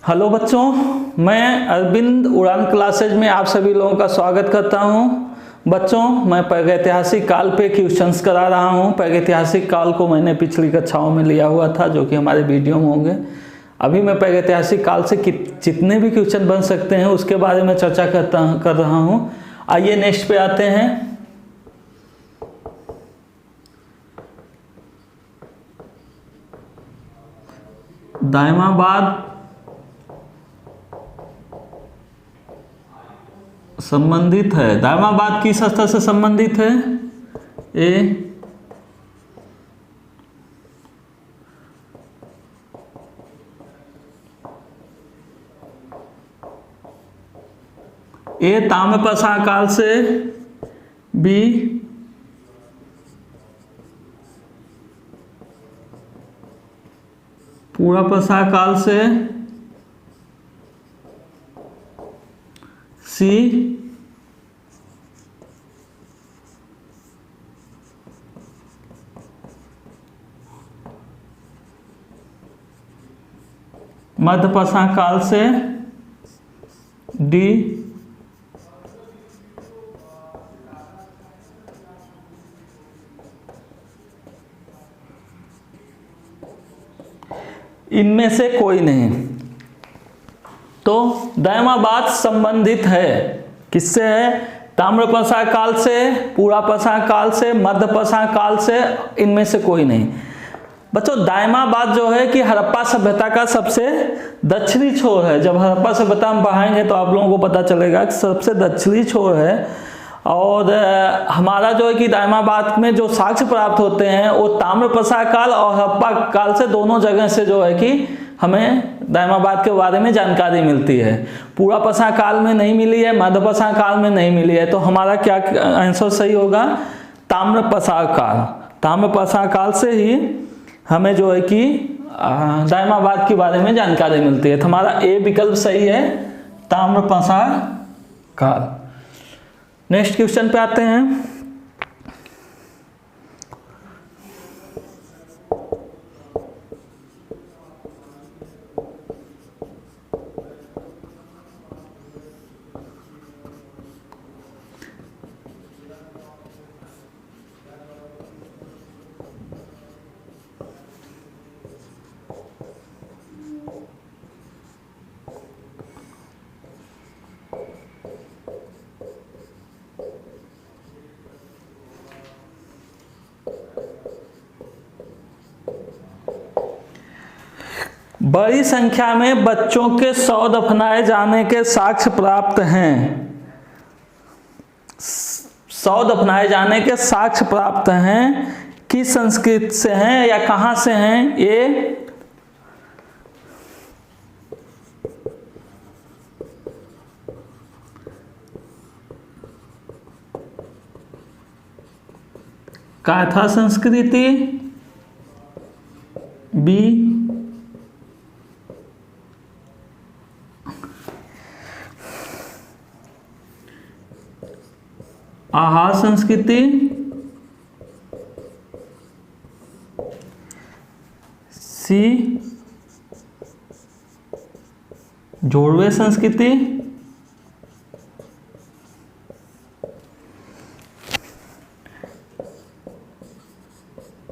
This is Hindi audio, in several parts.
हेलो बच्चों, मैं अरविंद उड़ान क्लासेज में आप सभी लोगों का स्वागत करता हूं। बच्चों, मैं प्रागैतिहासिक काल पे क्वेश्चंस करा रहा हूं। प्रागैतिहासिक काल को मैंने पिछली कक्षाओं में लिया हुआ था, जो कि हमारे वीडियो में होंगे। अभी मैं प्रागैतिहासिक काल से जितने भी क्वेश्चन बन सकते हैं उसके बारे में चर्चा कर रहा हूँ। आइए नेक्स्ट पे आते हैं। दायमाबाद संबंधित है। दायमाबाद किस स्तर से संबंधित है? ए ताम्रप्रसार काल से, बी पूरा प्रसार काल से, सी मध्य प्रसार काल से, डी इनमें से कोई नहीं। तो दायमाबाद संबंधित है किससे? है ताम्रप्रसार काल से, पूरा प्रसार काल से, मध्य प्रसार काल से, इनमें से कोई नहीं। बच्चों, दायमाबाद जो है कि हड़प्पा सभ्यता का सबसे दक्षिणी छोर है। जब हड़प्पा सभ्यता हम पढ़ाएंगे तो आप लोगों को पता चलेगा कि सबसे दक्षिणी छोर है। और हमारा जो है कि दायमाबाद में जो साक्ष्य प्राप्त होते हैं वो ताम्रप्रसार काल और हड़प्पा काल से, दोनों जगह से जो है कि हमें दायमाबाद के बारे में जानकारी मिलती है। पूरा प्रसार काल में नहीं मिली है, मध्य प्रसार काल में नहीं मिली है। तो हमारा क्या आंसर सही होगा? ताम्रप्रसार काल। ताम्रप्रसार काल से ही हमें जो है कि दायमाबाद के बारे में जानकारी मिलती है। तो हमारा ए विकल्प सही है, ताम्रप्रसार काल। नेक्स्ट क्वेश्चन पे आते हैं। बड़ी संख्या में बच्चों के शव दफनाए जाने के साक्ष्य प्राप्त हैं। शव दफनाए जाने के साक्ष्य प्राप्त हैं, किस संस्कृति से हैं या कहां से हैं? ये काथा संस्कृति, बी आहार संस्कृति, सी जोड़वे संस्कृति,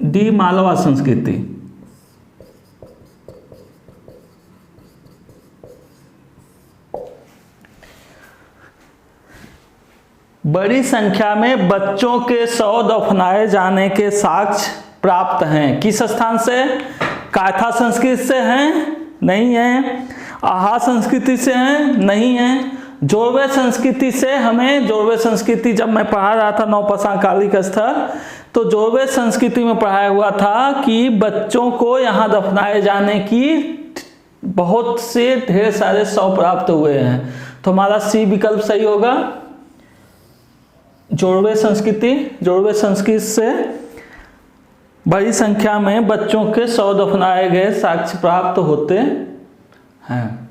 डी मालवा संस्कृति। बड़ी संख्या में बच्चों के शव दफनाए जाने के साक्ष्य प्राप्त हैं। किस स्थान से? काथा संस्कृति से हैं? नहीं है। आहा संस्कृति से हैं? नहीं है। जोड़वे संस्कृति से, हमें जोड़वे संस्कृति जब मैं पढ़ा रहा था नवप्रसार कालिक स्तर, तो जोड़वे संस्कृति में पढ़ाया हुआ था कि बच्चों को यहाँ दफनाए जाने की बहुत से ढेर सारे शव प्राप्त हुए हैं। तो हमारा सी विकल्प सही होगा, जोड़वे संस्कृति। जोड़वे संस्कृति से बड़ी संख्या में बच्चों के शव दफनाए गए साक्ष्य प्राप्त होते हैं।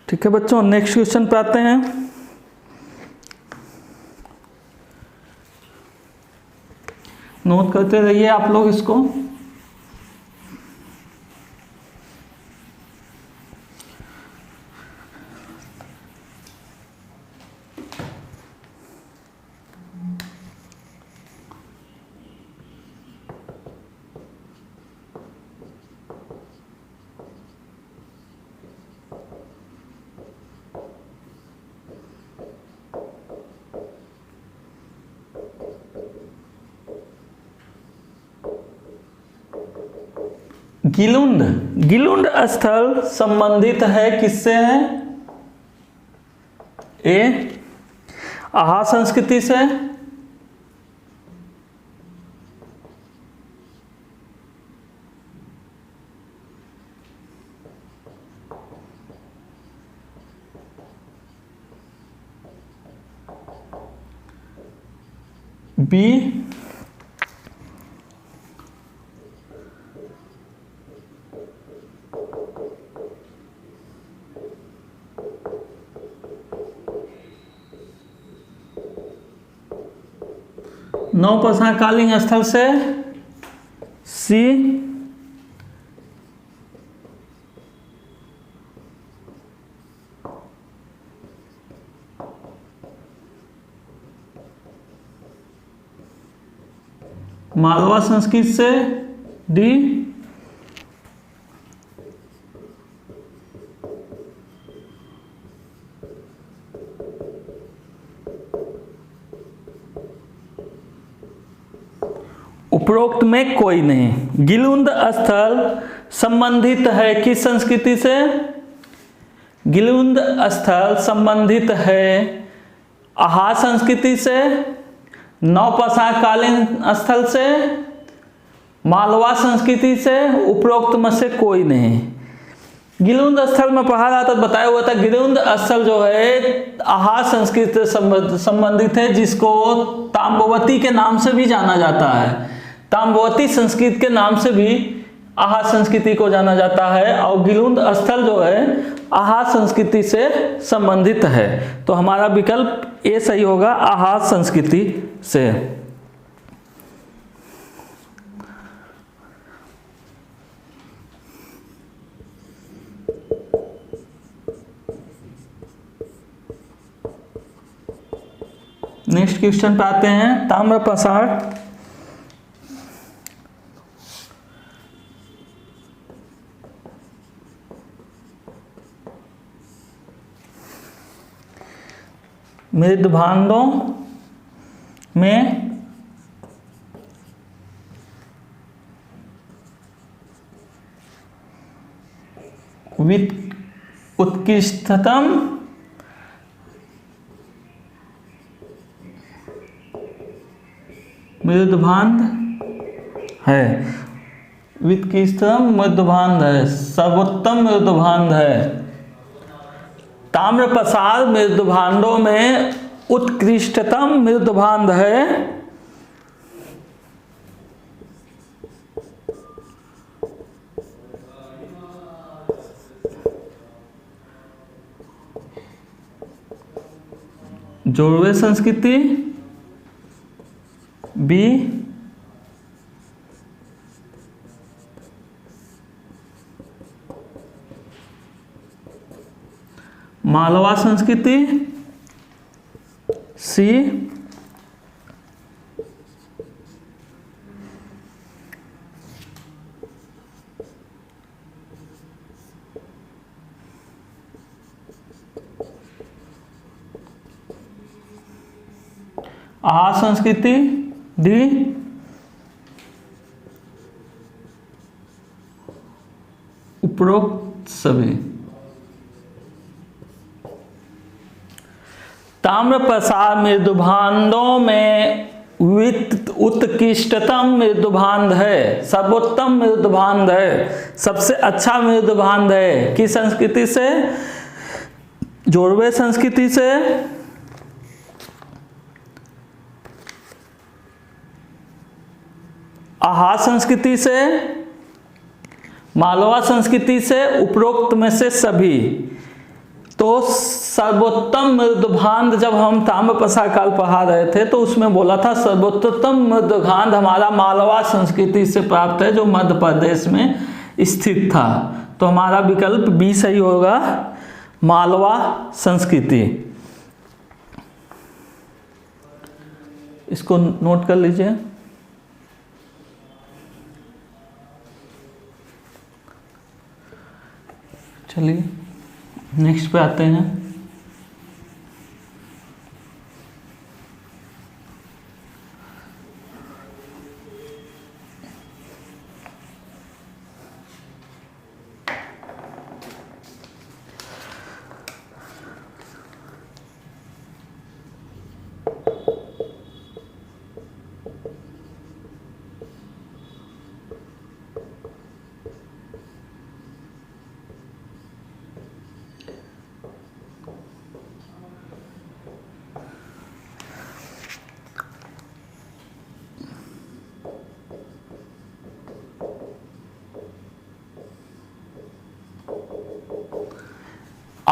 ठीक है बच्चों, नेक्स्ट क्वेश्चन पे आते हैं। नोट करते रहिए आप लोग इसको। गिलुंड, गिलुंड स्थल संबंधित है किससे है? ए आहा संस्कृति से, बी नवपसा कालीन स्थल से, सी मालवा संस्कृति से, डी उपरोक्त में कोई नहीं। गिलुंद स्थल संबंधित है किस संस्कृति से? गिलुंद स्थल संबंधित है आहा संस्कृति से, नवपसा कालीन स्थल से, मालवा संस्कृति से, उपरोक्त में से कोई नहीं। गिलुंद स्थल में पढ़ा रहा था, बताया हुआ था गिलुंद स्थल जो है आहा संस्कृति से संबंधित है, जिसको ताम्रवती के नाम से भी जाना जाता है। ताम्रवती संस्कृति के नाम से भी आहा संस्कृति को जाना जाता है, और गिलुंद स्थल जो है आहा संस्कृति से संबंधित है। तो हमारा विकल्प ए सही होगा, आहा संस्कृति से। नेक्स्ट क्वेश्चन पे आते हैं। ताम्र प्रसार मृदभांडों में उत्कृष्टतम मृदभांड है, उत्कृष्टतम मृदभांड है, सर्वोत्तम मृदभांड है। ताम्र प्रसार मृदभांडों में उत्कृष्टतम मृदभांड है। जोड़वे संस्कृति, बी मालवा संस्कृति, सी आहा संस्कृति, डी उपरोक्त सभी। ताम्र प्रसार मृदभांडों में उत्कृष्टतम मृदभांड है, सर्वोत्तम मृदभांड है, सबसे अच्छा मृदभांड है। किस संस्कृति से? जोड़वे संस्कृति से, आहा संस्कृति से, मालवा संस्कृति से, उपरोक्त में से सभी। तो सर्वोत्तम मृदभांड जब हम ताम्र प्रसार काल पढ़ा रहे थे तो उसमें बोला था सर्वोत्तम मृदभांड हमारा मालवा संस्कृति से प्राप्त है, जो मध्य प्रदेश में स्थित था। तो हमारा विकल्प बी सही होगा, मालवा संस्कृति। इसको नोट कर लीजिए। चलिए नेक्स्ट पे आते हैं।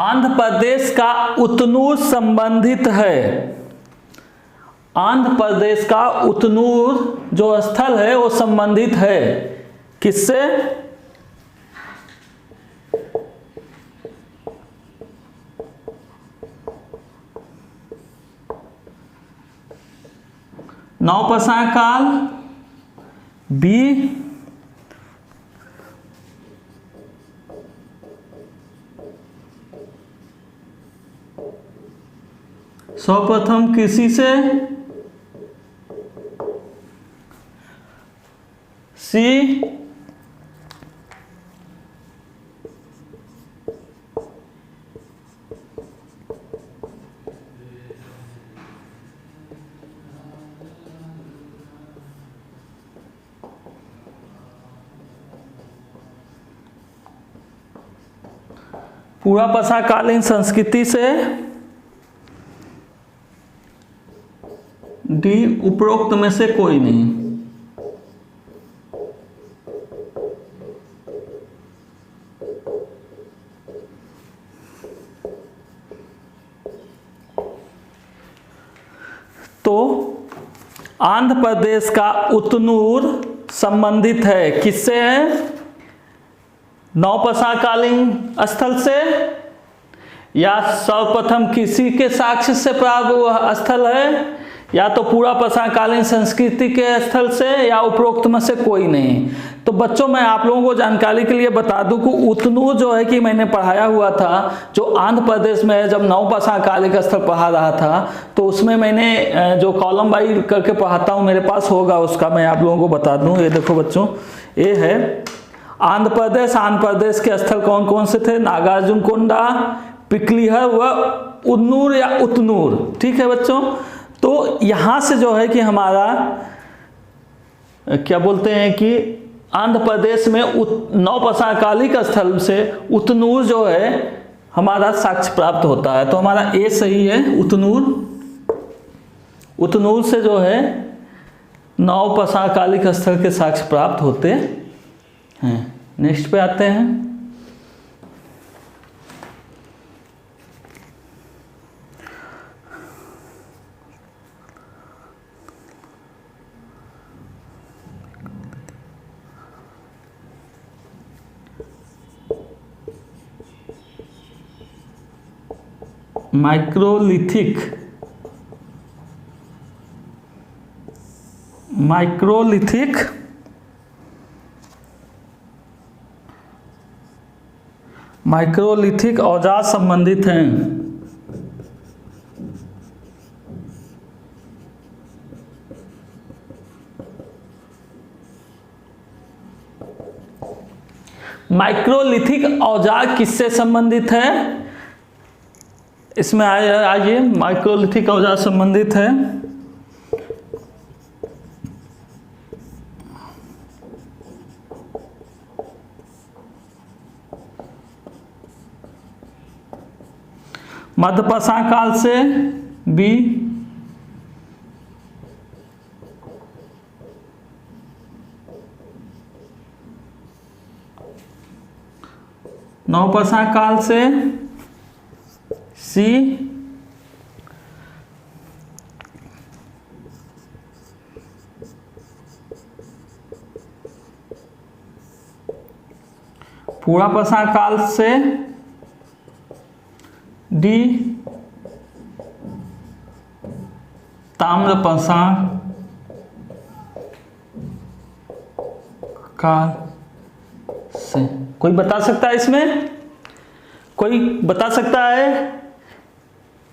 आंध्र प्रदेश का उतनूर संबंधित है। आंध्र प्रदेश का उतनूर जो स्थल है वो संबंधित है किससे? नवपाषाण काल, बी सर्वप्रथम कृषि से, सी पुरापाषाणकालीन संस्कृति से, डी उपरोक्त में से कोई नहीं। तो आंध्र प्रदेश का उतनूर संबंधित है किससे? है नवपाषाणकालीन स्थल से, या सर्वप्रथम कृषि के साक्ष्य से प्राप्त हुआ स्थल है, या तो पुरापाषाणकालीन संस्कृति के स्थल से, या उपरोक्त में से कोई नहीं। तो बच्चों मैं आप लोगों को जानकारी के लिए बता दूं कि उतनूर जो है कि मैंने पढ़ाया हुआ था, जो आंध्र प्रदेश में है, जब नवपाषाणकालीन स्थल पढ़ा रहा था तो उसमें मैंने जो कॉलम वाइज करके पढ़ाता हूँ, मेरे पास होगा उसका, मैं आप लोगों को बता दूं। ये देखो बच्चों, ये है आंध्र प्रदेश। आंध्र प्रदेश के स्थल कौन कौन से थे? नागार्जुनकोंडा, पिकलिहर व उन्नूर या उतनूर। ठीक है बच्चों, तो यहां से जो है कि हमारा क्या बोलते हैं कि आंध्र प्रदेश में नवपाषाणकालीन स्थल से उतनूर जो है हमारा साक्ष्य प्राप्त होता है। तो हमारा ए सही है, उतनूर। उतनूर से जो है नवपाषाणकालीन स्थल के साक्ष्य प्राप्त होते हैं। नेक्स्ट पे आते हैं। माइक्रोलिथिक, माइक्रोलिथिक माइक्रोलिथिक औजार संबंधित हैं। माइक्रोलिथिक औजार किससे संबंधित है? इसमें आइए, माइक्रोलिथिक औजार संबंधित है मध्यपाषाण काल से, बी नवपाषाण काल से, सी पुरापाषाण काल से, डी ताम्रपाषाण काल से। कोई बता सकता है इसमें? कोई बता सकता है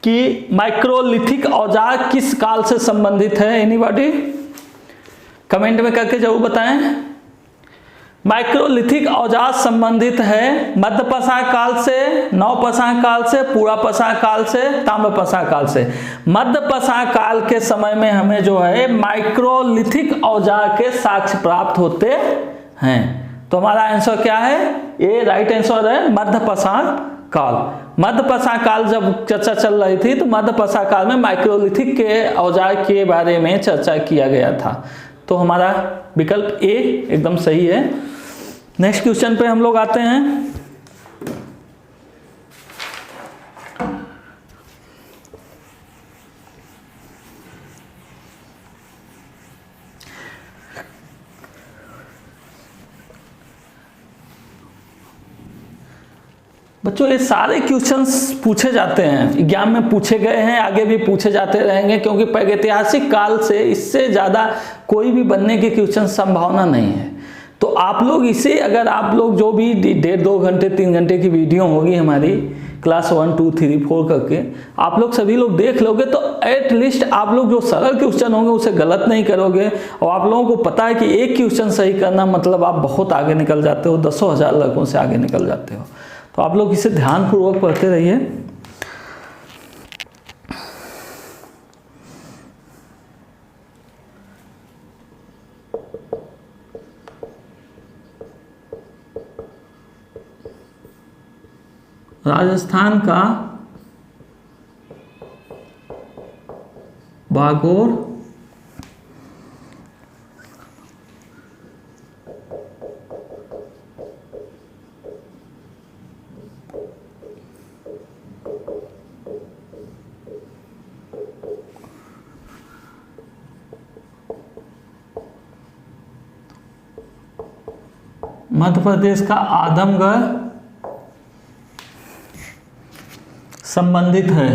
कि माइक्रोलिथिक औजार किस काल से संबंधित है? एनीबॉडी कमेंट में करके जरूर बताएं। माइक्रोलिथिक औजार संबंधित है मध्यपाषाण काल से, नवपाषाण काल से, पुरापाषाण काल से, ताम्रपाषाण काल से। मध्यपाषाण काल के समय में हमें जो है माइक्रोलिथिक औजार के साक्ष्य प्राप्त होते हैं। तो हमारा आंसर क्या है? ये राइट आंसर है, मध्यपाषाण काल। मध्यपाषाण काल जब चर्चा चल रही थी तो मध्यपाषाण काल में माइक्रोलिथिक के औजार के बारे में चर्चा किया गया था। तो हमारा विकल्प ए एकदम सही है। नेक्स्ट क्वेश्चन पे हम लोग आते हैं। बच्चों ये सारे क्वेश्चंस पूछे जाते हैं, एग्जाम में पूछे गए हैं, आगे भी पूछे जाते रहेंगे, क्योंकि प्रागैतिहासिक काल से इससे ज़्यादा कोई भी बनने की क्वेश्चन संभावना नहीं है। तो आप लोग इसे, अगर आप लोग जो भी 1.5-2 घंटे 3 घंटे की वीडियो होगी हमारी क्लास 1 2 3 4 करके, आप लोग सभी लोग देख लोगे तो एटलीस्ट आप लोग जो सरल क्वेश्चन होंगे उसे गलत नहीं करोगे। और आप लोगों को पता है कि एक क्वेश्चन सही करना मतलब आप बहुत आगे निकल जाते हो, 10,000 लड़कों से आगे निकल जाते हो। तो आप लोग इसे ध्यानपूर्वक पढ़ते रहिए। राजस्थान का बागोर मध्य प्रदेश का आदमगढ़ संबंधित है।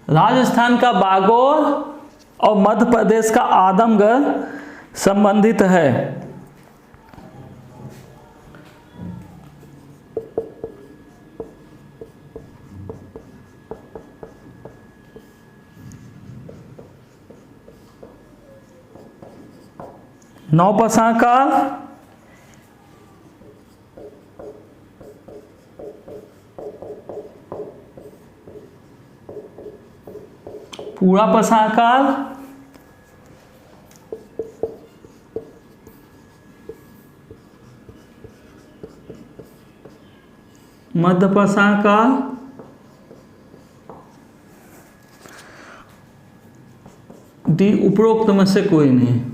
राजस्थान का बागोर और मध्य प्रदेश का आदमगढ़ संबंधित है। नौपाषाण काल, पूरा पाषाण काल, मध्य पाषाण काल, डी उपरोक्त में से कोई नहीं।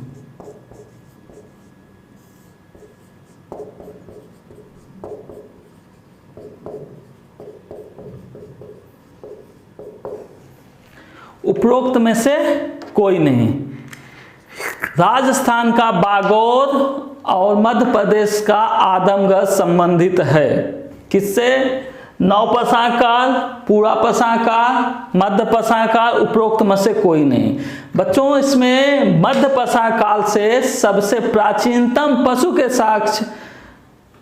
उपरोक्त में से कोई नहीं। राजस्थान का बागोर और मध्य प्रदेश का आदमगढ़ संबंधित है। किससे? नौपाषाण काल, पूरा पाषाण काल, मध्य पाषाण काल, उपरोक्त में से कोई नहीं। बच्चों इसमें मध्य पाषाण काल से सबसे प्राचीनतम पशु के साक्ष्य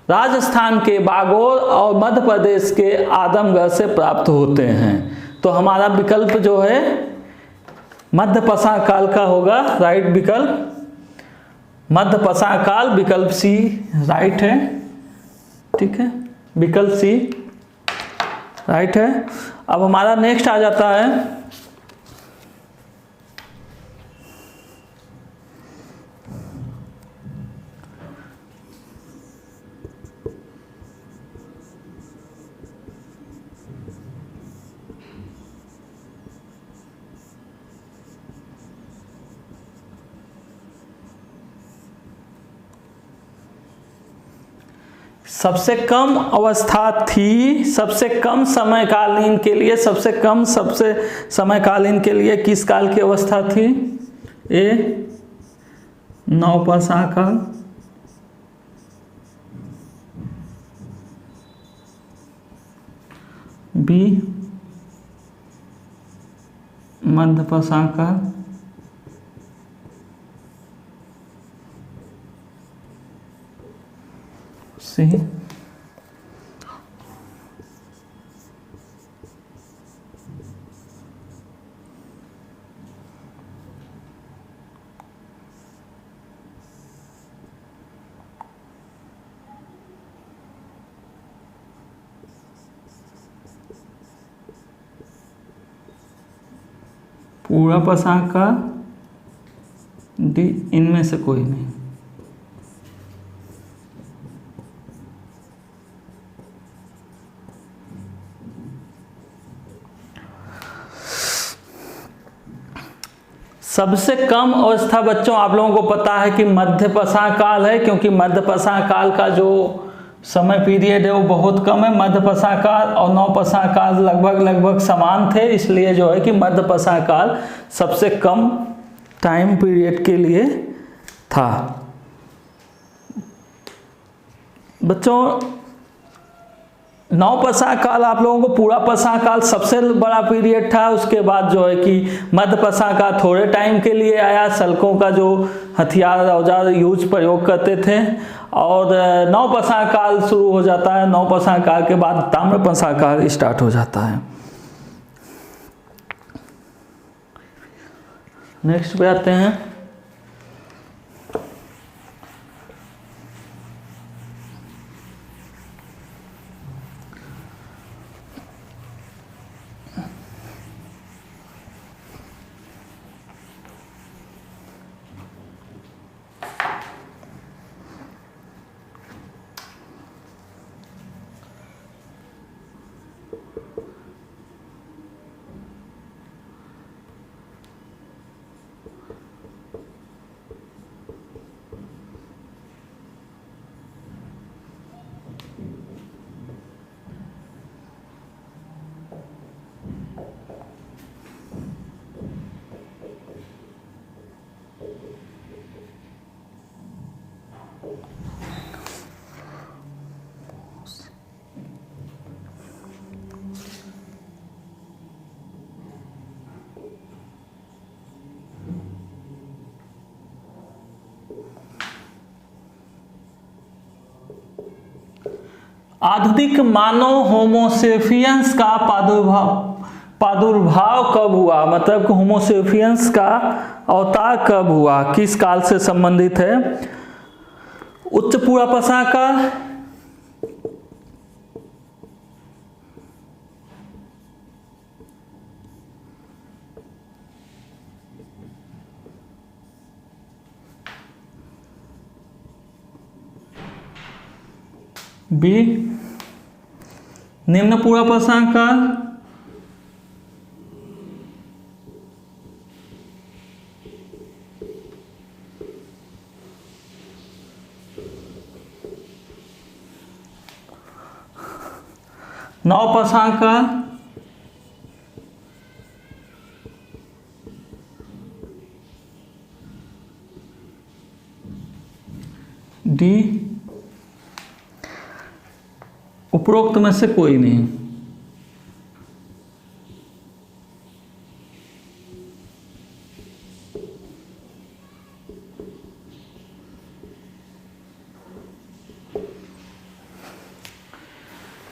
राजस्थान के बागोर और मध्य प्रदेश के आदमगढ़ से प्राप्त होते हैं। तो हमारा विकल्प जो है मध्य पाषाण काल का होगा, राइट विकल्प मध्य पाषाण काल, विकल्प सी राइट है। ठीक है, विकल्प सी राइट है। अब हमारा नेक्स्ट आ जाता है सबसे कम अवस्था थी, सबसे कम समयकालीन के लिए, सबसे समयकालीन के लिए किस काल की अवस्था थी? ए नौपाषाण काल, बी मध्य पाषाण काल, सी पूरा पाषाण काल, डी इनमें से कोई नहीं। सबसे कम अवस्था बच्चों आप लोगों को पता है कि मध्य पाषाण काल है, क्योंकि मध्य पाषाण काल का जो समय पीरियड है वो बहुत कम है। मध्य पाषाण काल और नौपाषाण काल लगभग समान थे, इसलिए जो है कि मध्य पाषाण काल सबसे कम टाइम पीरियड के लिए था। बच्चों, नवपषाण काल आप लोगों को पूरा पषाण काल सबसे बड़ा पीरियड था। उसके बाद जो है कि मध्यपषाण काल थोड़े टाइम के लिए आया, सल्कों का जो हथियार औजार यूज प्रयोग करते थे, और नवपषाण काल शुरू हो जाता है। नवपषाण काल के बाद ताम्रपषाण काल स्टार्ट हो जाता है। नेक्स्ट पे आते हैं। आधुनिक मानव होमोसेपियंस का प्रादुर्भाव कब हुआ, मतलब कि होमोसेपियंस का अवतार कब हुआ, किस काल से संबंधित है? उच्च पूर्वापषाण काल, बी निम्न पूर्वापषाण काल, नवपषाण काल, डी उपरोक्त में से कोई नहीं।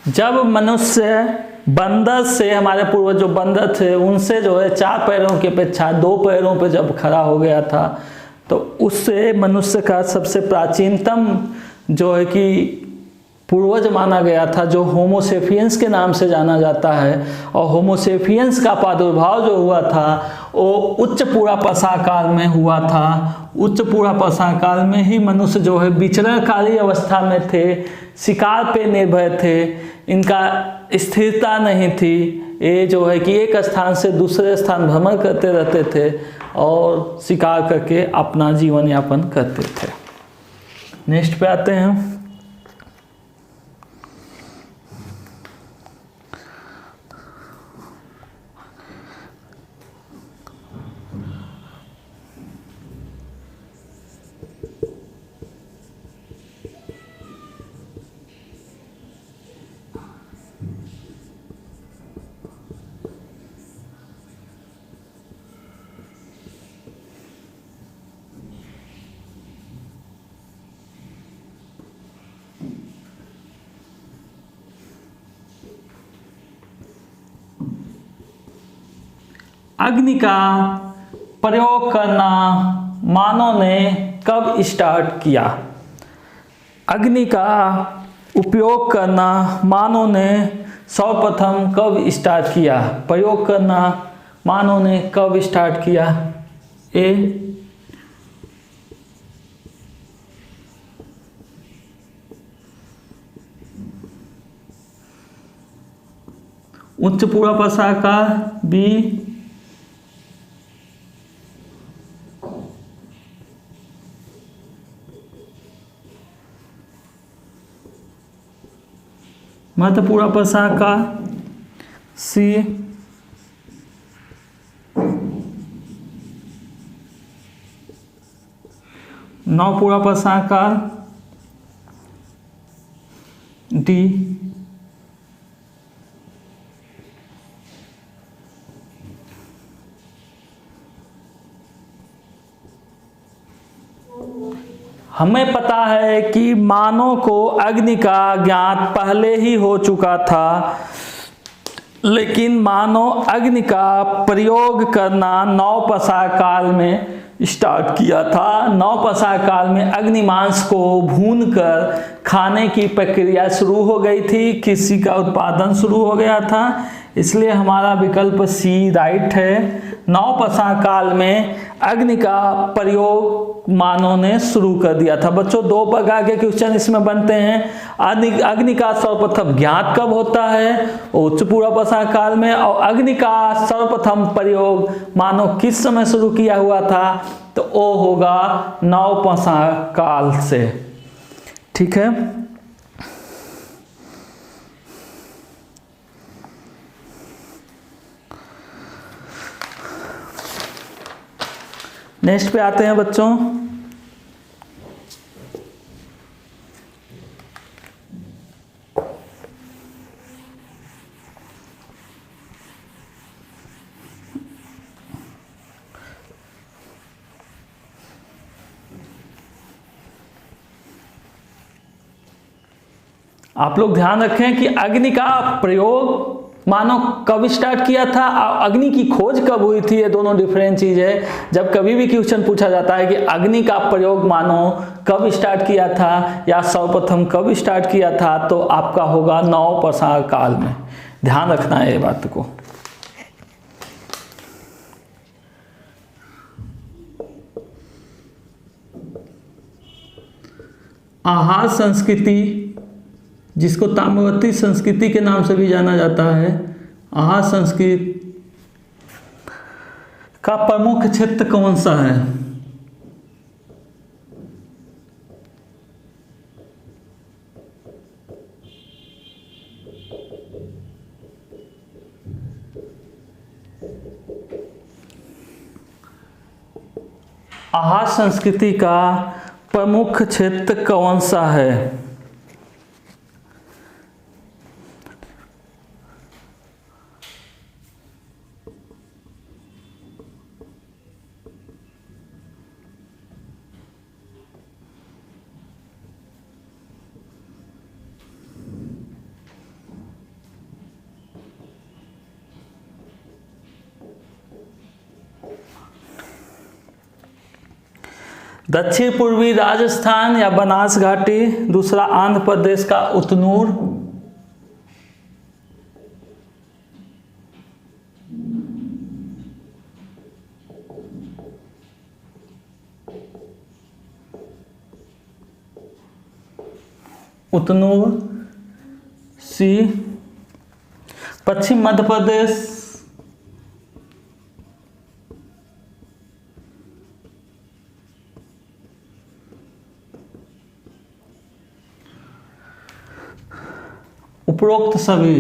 जब मनुष्य बंदर से, हमारे पूर्वज जो बंदर थे उनसे जो है 4 पैरों की अपेक्षा 2 पैरों पे जब खड़ा हो गया था, तो उससे मनुष्य का सबसे प्राचीनतम जो है कि पूर्वज माना गया था, जो होमोसेपियंस के नाम से जाना जाता है। और होमोसेपियंस का प्रादुर्भाव जो हुआ था वो उच्च पूर्वापषाण काल में हुआ था। उच्च पूर्वापषाण काल में ही मनुष्य जो है विचरणकारी अवस्था में थे, शिकार पे निर्भर थे, इनका स्थिरता नहीं थी। ये जो है कि एक स्थान से दूसरे स्थान भ्रमण करते रहते थे और शिकार करके अपना जीवन यापन करते थे। नेक्स्ट पे आते हैं। अग्नि का प्रयोग करना मानव ने कब स्टार्ट किया? अग्नि का उपयोग करना मानव ने सर्वप्रथम कब स्टार्ट किया? प्रयोग करना मानव ने कब स्टार्ट किया? ए उच्च पूर्वापषाण काल, बी मध्य पूर्वापषाण काल, सी 9 पूरा प्रश्नांक काल, डी हमें पता है कि मानव को अग्नि का ज्ञात पहले ही हो चुका था, लेकिन मानव अग्नि का प्रयोग करना नवप्रसार काल में स्टार्ट किया था। नवप्रसार काल में अग्निमांस को भूनकर खाने की प्रक्रिया शुरू हो गई थी, कृषि का उत्पादन शुरू हो गया था, इसलिए हमारा विकल्प सी राइट है। नवप्रसार काल में अग्नि का प्रयोग मानव ने शुरू कर दिया था। बच्चों, 2 प्रकार के क्वेश्चन इसमें बनते हैं। अग्नि का सर्वप्रथम ज्ञात कब होता है, उच्च पूर्व प्रसार काल में, और अग्नि का सर्वप्रथम प्रयोग मानव किस समय शुरू किया हुआ था, तो वो होगा नवप्रसार काल से। ठीक है, नेक्स्ट पे आते हैं बच्चों। आप लोग ध्यान रखें कि अग्नि का प्रयोग मानव कब स्टार्ट किया था, अग्नि की खोज कब हुई थी, ये दोनों डिफरेंट चीज है। जब कभी भी क्वेश्चन पूछा जाता है कि अग्नि का प्रयोग मानव कब स्टार्ट किया था या सर्वप्रथम कब स्टार्ट किया था, तो आपका होगा नवप्रसार काल में। ध्यान रखना है ये बात को। आहार संस्कृति, जिसको ताम्रवती संस्कृति के नाम से भी जाना जाता है, आहार संस्कृति का प्रमुख क्षेत्र कौन सा है? आहार संस्कृति का प्रमुख क्षेत्र कौन सा है? दक्षिण पूर्वी राजस्थान या बनास घाटी, दूसरा आंध्र प्रदेश का उतनूर, उतनूर, सी पश्चिम मध्य प्रदेश, उपरोक्त सभी।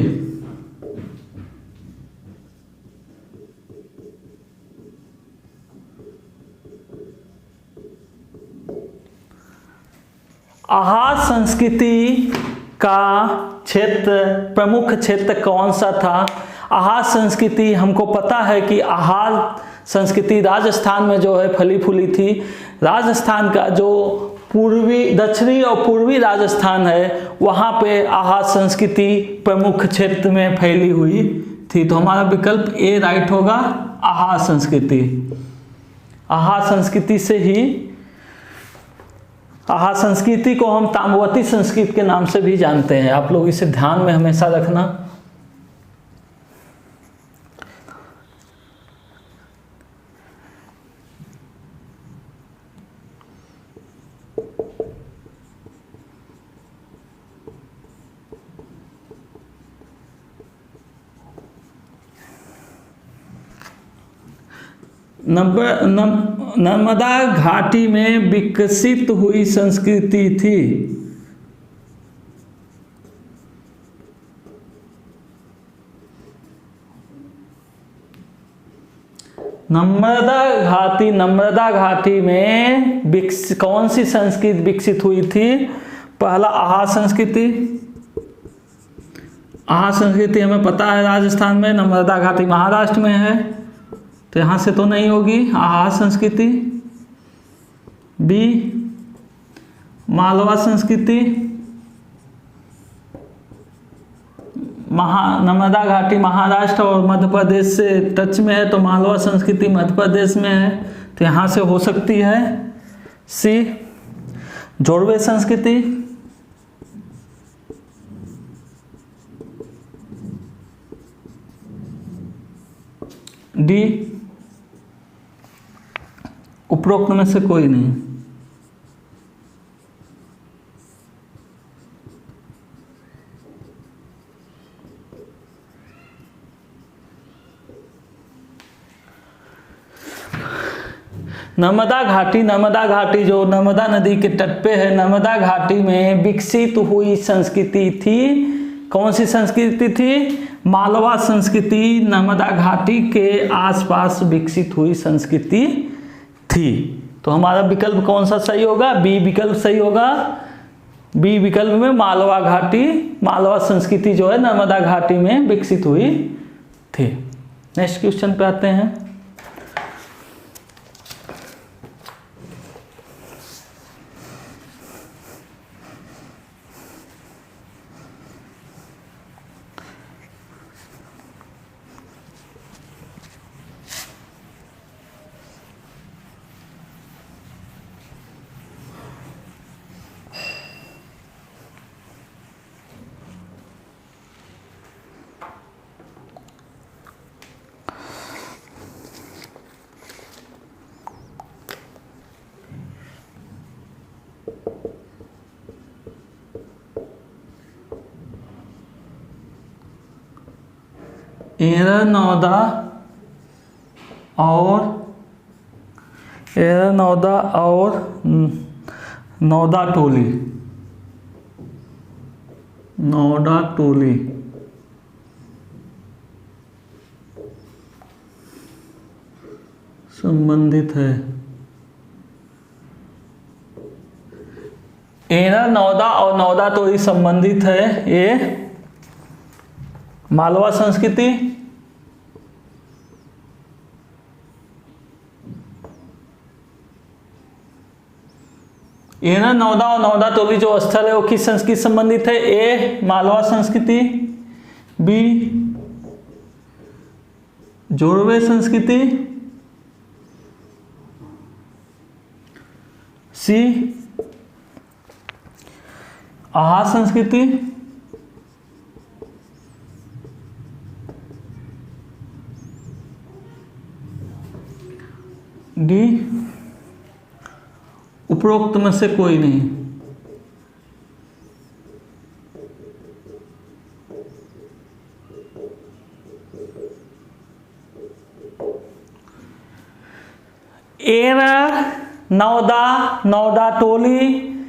आहार संस्कृति का क्षेत्र, प्रमुख क्षेत्र कौन सा था? आहार संस्कृति, हमको पता है कि आहार संस्कृति राजस्थान में जो है फली फूली थी। राजस्थान का जो पूर्वी, दक्षिणी और पूर्वी राजस्थान है, वहाँ पे आहार संस्कृति प्रमुख क्षेत्र में फैली हुई थी। तो हमारा विकल्प ए राइट होगा, आहार संस्कृति। आहार संस्कृति से ही, आहार संस्कृति को हम ताम्रवती संस्कृति के नाम से भी जानते हैं। आप लोग इसे ध्यान में हमेशा रखना। नर्मदा घाटी में विकसित हुई संस्कृति थी। नर्मदा घाटी में कौन सी संस्कृति विकसित हुई थी? पहला आहा संस्कृति। आहा संस्कृति हमें पता है राजस्थान में, नर्मदा घाटी महाराष्ट्र में है, तो यहाँ से तो नहीं होगी आहा संस्कृति। बी मालवा संस्कृति। नर्मदा घाटी महाराष्ट्र और मध्य प्रदेश से टच में है, तो मालवा संस्कृति मध्य प्रदेश में है, तो यहाँ से हो सकती है। सी जोड़वे संस्कृति। डी उपरोक्त में से कोई नहीं। नर्मदा घाटी जो नर्मदा नदी के तट पे है, नर्मदा घाटी में विकसित हुई संस्कृति थी। कौन सी संस्कृति थी? मालवा संस्कृति नर्मदा घाटी के आसपास विकसित हुई संस्कृति थी। तो हमारा विकल्प कौन सा सही होगा? बी विकल्प सही होगा। बी विकल्प में मालवा संस्कृति जो है नर्मदा घाटी में विकसित हुई थी। नेक्स्ट क्वेश्चन पे आते हैं। एरनौदा और नौदा टोली संबंधित है। एरनौदा और नौदा टोली संबंधित है। ये मालवा संस्कृति, एरनौदा और नौदा टोली जो स्थल है वो किस संस्कृति संबंधित है? ए मालवा संस्कृति, बी जोड़वे संस्कृति, सी आहा संस्कृति, डी उपरोक्त में से कोई नहीं। नौदा टोली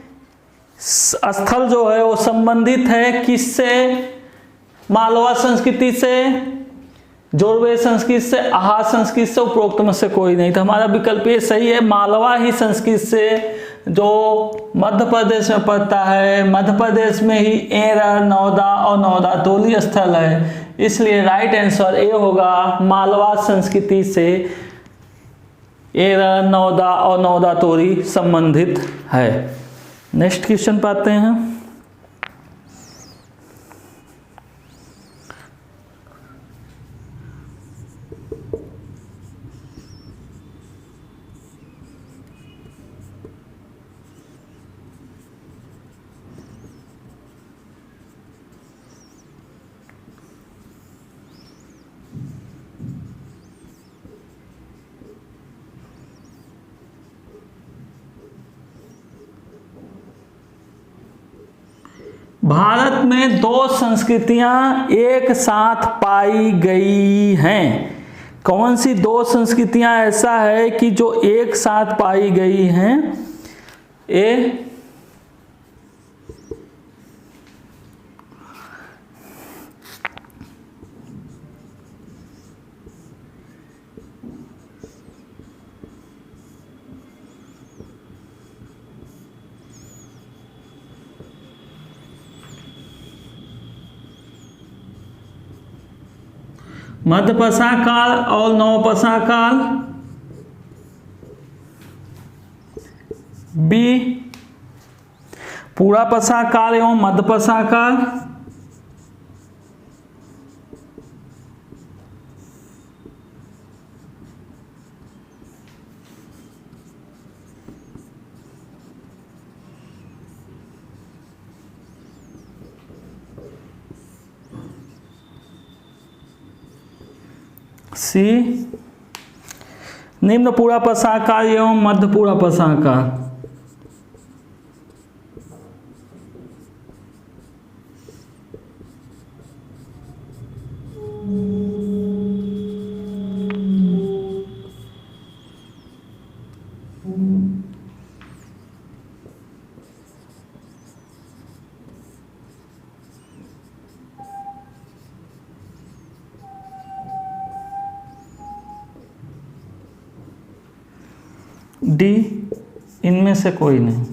स्थल जो है वो संबंधित है किससे? मालवा संस्कृति से, जोड़वे संस्कृति से, आहा संस्कृति से, उपरोक्त में से कोई नहीं। तो हमारा विकल्प ये सही है, मालवा ही संस्कृति से, जो मध्य प्रदेश में पड़ता है। मध्य प्रदेश में ही एरनौदा और नौदा टोली स्थल है, इसलिए राइट आंसर ए होगा, मालवा संस्कृति से एरनौदा और नौदा टोली संबंधित है। नेक्स्ट क्वेश्चन पे आते हैं। भारत में दो संस्कृतियां एक साथ पाई गई हैं। कौन सी दो संस्कृतियां ऐसा है कि जो एक साथ पाई गई हैं? ए मध्यपसा काल और नवपसा काल। बी, पूरापसा काल एवं मध्यपसा काल। सी, निम्न पूरापसा काल एवं मध्य पूरापसा काल। डी, इनमें से कोई नहीं।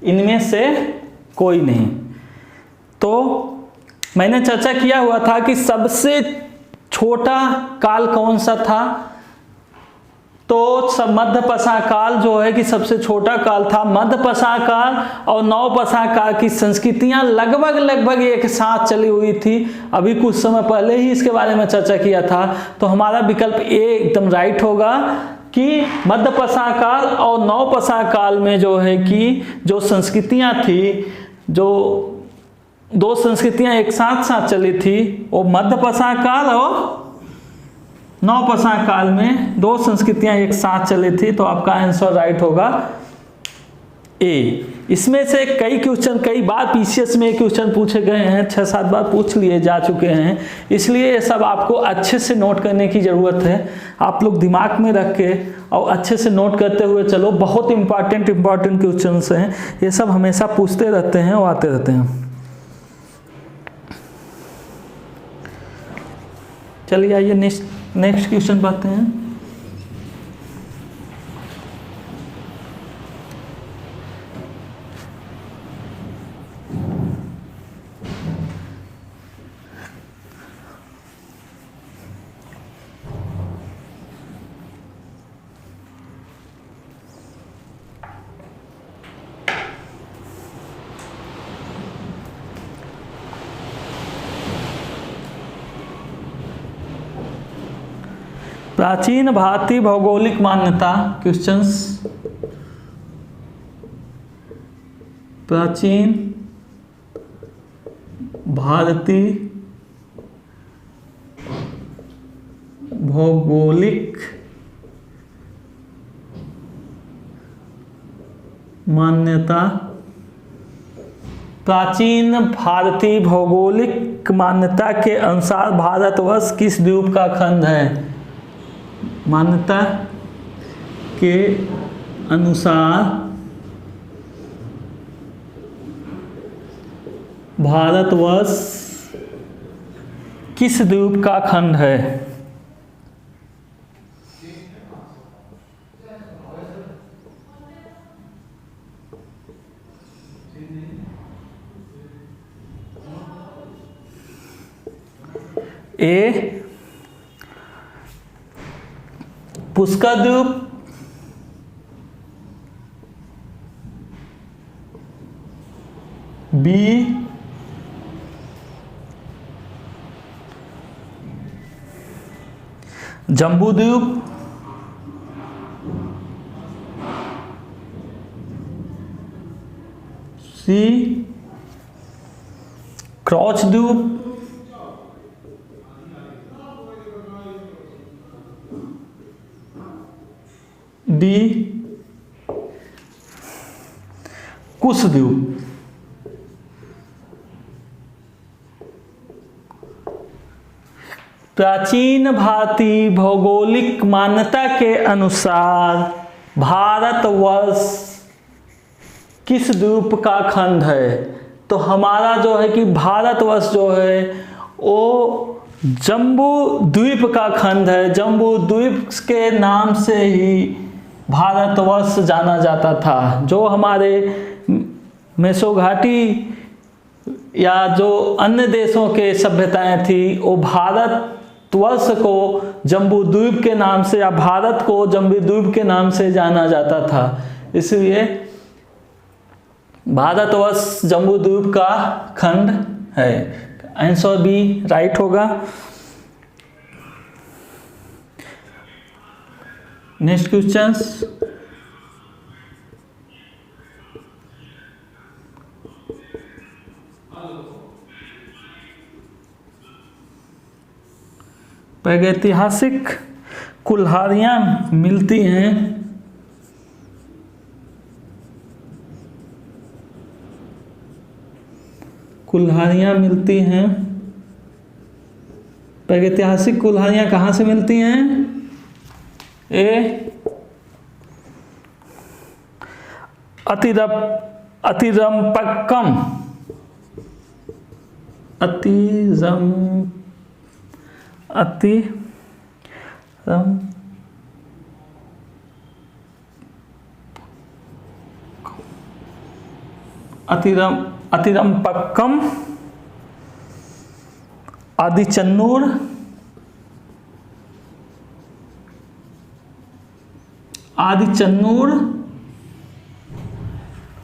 इनमें से कोई नहीं। तो मैंने चर्चा किया हुआ था कि सबसे छोटा काल कौन सा था, तो सब मध्यपसा काल जो है कि सबसे छोटा काल था। मध्यपसा काल और नवपसा काल की संस्कृतियां लगभग एक साथ चली हुई थी। अभी कुछ समय पहले ही इसके बारे में चर्चा किया था। तो हमारा विकल्प ए एकदम राइट होगा कि मध्यपसा काल और नवपसा काल में जो है कि जो संस्कृतियां थी, जो दो संस्कृतियां एक साथ चली थी, वो मध्यपसा काल और नवपसा काल में दो संस्कृतियां एक साथ चली थी। तो आपका आंसर राइट होगा ए। इसमें से कई बार पीसीएस में क्वेश्चन पूछे गए हैं, 6-7 बार पूछ लिए जा चुके हैं, इसलिए ये सब आपको अच्छे से नोट करने की ज़रूरत है। आप लोग दिमाग में रख के और अच्छे से नोट करते हुए चलो। बहुत इंपॉर्टेंट क्वेश्चन हैं, ये सब हमेशा पूछते रहते हैं और आते रहते हैं। चलिए आइए नेक्स्ट क्वेश्चन पाते हैं। प्राचीन भारतीय भौगोलिक मान्यता क्वेश्चंस। प्राचीन भारतीय भौगोलिक मान्यता। प्राचीन भारतीय भौगोलिक मान्यता के अनुसार भारतवर्ष किस द्वीप का खंड है? मान्यता के अनुसार भारतवर्ष किस द्वीप का खंड है? ए पुष्कर द्वीप, बी जम्बूद्वीप, सी क्रॉच द्वीप, डी कुश द्वीप। प्राचीन भारतीय भौगोलिक मान्यता के अनुसार भारतवर्ष किस द्वीप का खंड है? तो हमारा जो है कि भारतवर्ष जो है वो जम्बू द्वीप का खंड है। जम्बू द्वीप के नाम से ही भारतवर्ष जाना जाता था। जो हमारे मेसो घाटी या जो अन्य देशों के सभ्यताएं थी वो भारतवर्ष को जम्बूद्वीप के नाम से या भारत को जम्बूद्वीप के नाम से जाना जाता था, इसलिए भारतवर्ष जम्बूद्वीप का खंड है। आंसर बी राइट होगा। नेक्स्ट क्वेश्चंस, प्रागैतिहासिक कुल्हाड़ियाँ मिलती हैं प्रागैतिहासिक कुल्हाड़ियाँ कहाँ से मिलती हैं? ए अतिरम्पक्कम अतिरम्पक्कम, आदिचन्नूर,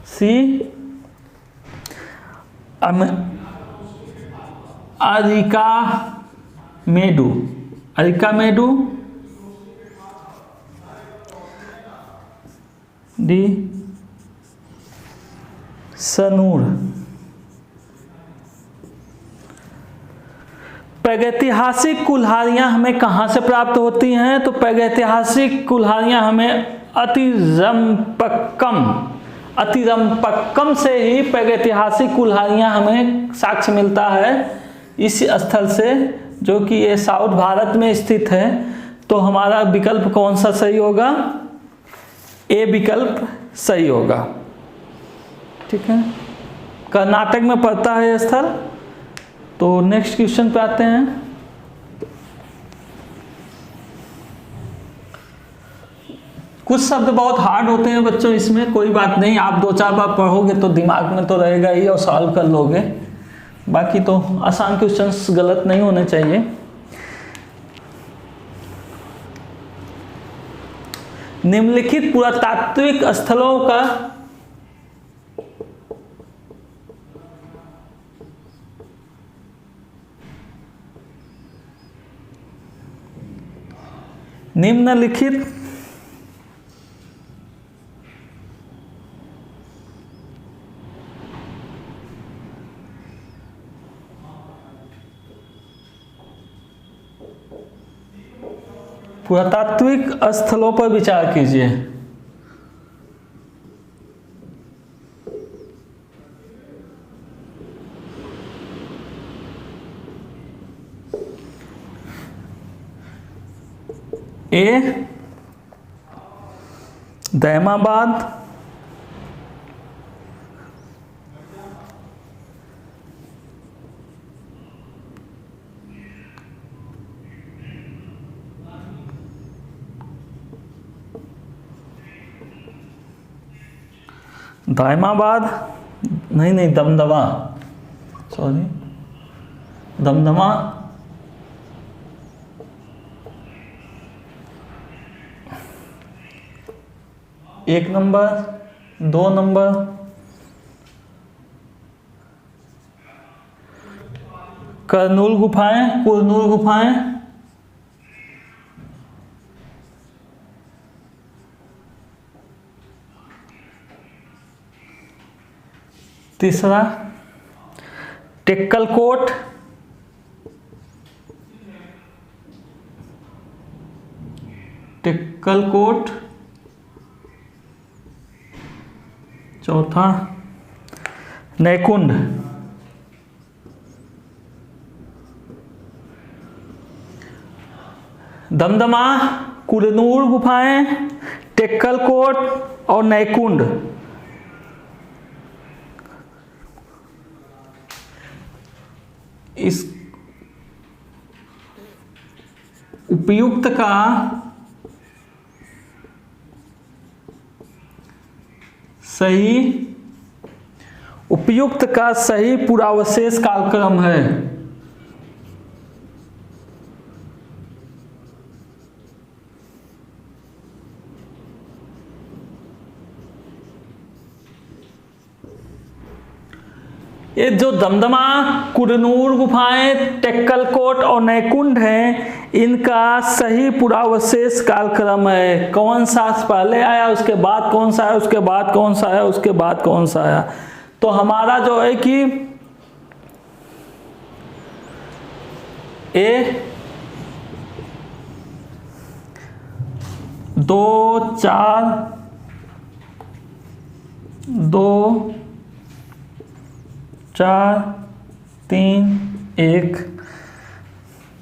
सी अरिकामेडू, डी सनूर। प्रागैतिहासिक कुल्हाड़ियाँ हमें कहाँ से प्राप्त होती हैं? तो प्रागैतिहासिक कुल्हाड़ियाँ हमें अतिरम्पक्कम से ही प्रागैतिहासिक कुल्हाड़ियाँ हमें साक्ष्य मिलता है इस स्थल से, जो कि ये साउथ भारत में स्थित है। तो हमारा विकल्प कौन सा सही होगा? ए विकल्प सही होगा। ठीक है, कर्नाटक में पड़ता है यह स्थल। तो नेक्स्ट क्वेश्चन पे आते हैं। कुछ शब्द बहुत हार्ड होते हैं बच्चों, इसमें कोई बात नहीं, आप 2-4 बार पढ़ोगे तो दिमाग में तो रहेगा ही और सॉल्व कर लोगे। बाकी तो आसान क्वेश्चंस गलत नहीं होने चाहिए। निम्नलिखित पुरातात्विक स्थलों का पुरातात्विक स्थलों पर विचार कीजिए। ए दैमाबाद, दमदमा, दमदमा, 1 नंबर, 2 नंबर, कुरनूल गुफाएं, तीसरा टेक्कलकोट, चौथा नैकुंड। दमदमा, कुरनूल गुफाएं, टेक्कलकोट और नैकुंड। इस उपयुक्त का सही उपयुक्त का सही पूर्वावशेष कालक्रम है। ये जो दमदमा, कुरनूर गुफाएं, टेक्कलकोट और नैकुंड हैं, इनका सही पूर्वावशेष कालक्रम है। कौन सा पहले आया, उसके बाद कौन सा आया, उसके बाद कौन सा आया, उसके बाद कौन सा आया। तो हमारा जो है कि ए 2 4 2 4 3 1,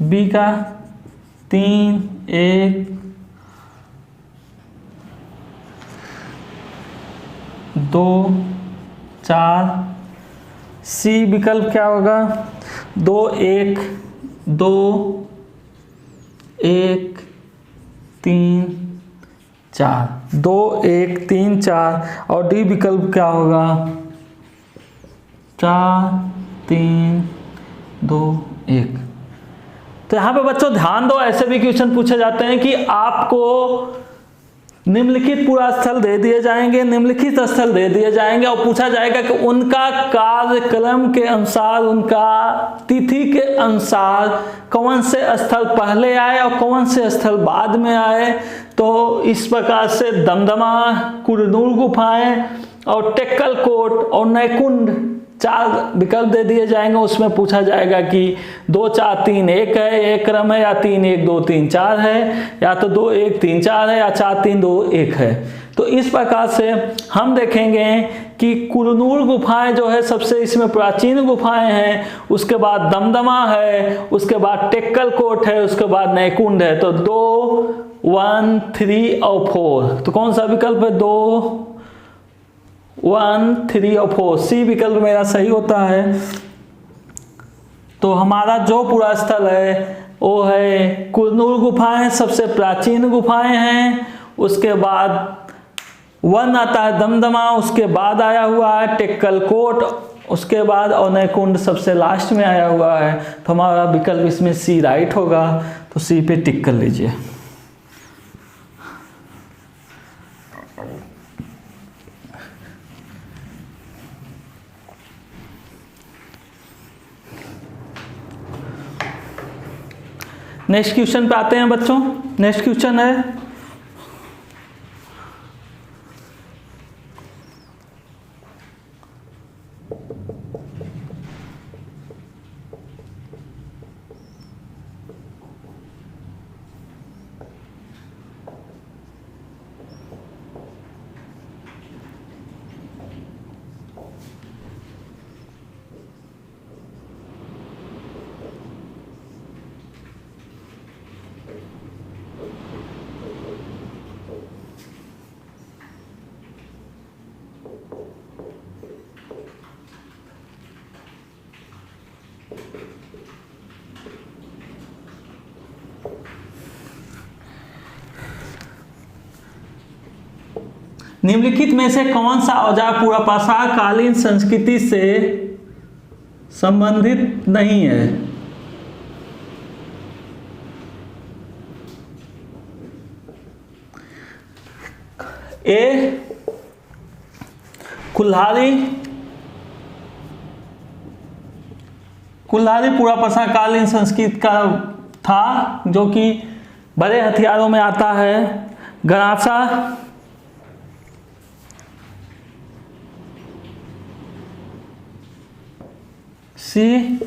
बी का 3 1 2 4, सी विकल्प क्या होगा 2 1 2 1 3 4, 2 1 3 4 और डी विकल्प क्या होगा 4 3 2 1। तो यहाँ पे बच्चों ध्यान दो, ऐसे भी क्वेश्चन पूछे जाते हैं कि आपको निम्नलिखित पूरा स्थल दे दिए जाएंगे, निम्नलिखित स्थल दे दिए जाएंगे और पूछा जाएगा कि उनका कार्यक्रम के अनुसार, उनका तिथि के अनुसार कौन से स्थल पहले आए और कौन से स्थल बाद में आए। तो इस प्रकार से दमदमा, कुरनूर गुफाएं और टेक्कलकोट और नैकुंड 4 विकल्प दे दिए जाएंगे। उसमें पूछा जाएगा कि 2 4 3 1 है, एक क्रम है, या 3 1 2 3 4 है, या तो 2 1 3 4 है, या 4 3 2 1 है। तो इस प्रकार से हम देखेंगे कि कुरनूर गुफाएं जो है सबसे इसमें प्राचीन गुफाएं हैं, उसके बाद दमदमा है, उसके बाद टेक्कलकोट है, उसके बाद नैकुंड है। तो 2 1 3 और 4, तो कौन सा विकल्प है 2 1 3 और 4, सी विकल्प मेरा सही होता है। तो हमारा जो पूरा स्थल है वो है कुरनूर गुफाएं, सबसे प्राचीन गुफाएं हैं। उसके बाद 1 आता है दमदमा, उसके बाद आया हुआ है टेक्कलकोट, उसके बाद और नैकुंड सबसे लास्ट में आया हुआ है। तो हमारा विकल्प इसमें सी राइट होगा। तो सी पे टिक कर लीजिए। नेक्स्ट क्वेश्चन पे आते हैं बच्चों। नेक्स्ट क्वेश्चन है निम्नलिखित में से कौन सा औजार पुरापाषाण कालीन संस्कृति से संबंधित नहीं है। ए कुल्हाड़ी, कुल्हाड़ी पुरापाषाण कालीन संस्कृति का था, जो कि बड़े हथियारों में आता है। गरासा, सी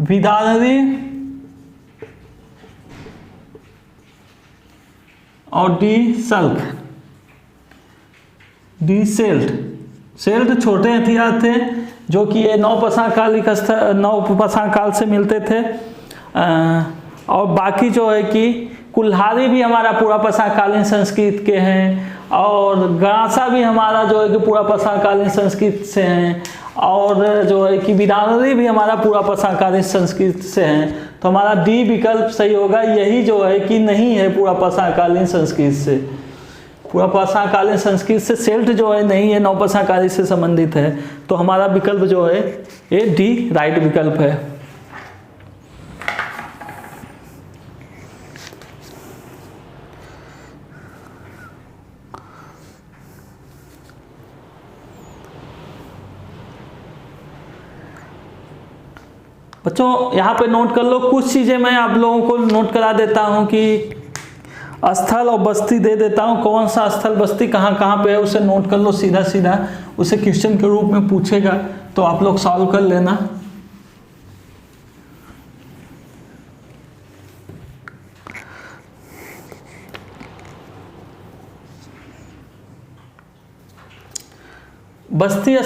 विदालरी और डी सल्क, डी सेल्ट। सेल्ट छोटे हथियार थे जो कि ये नवपाषाण काल से मिलते थे। और बाकी जो है कि कुल्हाड़ी भी हमारा पुरापाषाण कालीन संस्कृति के हैं, और गरासा भी हमारा जो है कि पुरापाषाण कालीन संस्कृति से हैं, और जो है कि विदालरी भी हमारा पुरापाषाण कालीन संस्कृति से हैं। तो हमारा डी विकल्प सही होगा। यही जो है कि नहीं है पुरापाषाण कालीन संस्कृति से। पूर्वापराशाकालीन संस्कृत से सेल्ट जो है नहीं है, नवपाषाणकालीन से संबंधित है। तो हमारा विकल्प जो है ये डी राइट विकल्प है। बच्चों यहाँ पे नोट कर लो, कुछ चीज़ें मैं आप लोगों को नोट करा देता हूँ कि स्थल और बस्ती दे देता हूँ, कौन सा स्थल बस्ती कहाँ कहाँ पे है उसे नोट कर लो सीधा सीधा, उसे क्वेश्चन के रूप में पूछेगा तो आप लोग सॉल्व कर लेना। बस्ती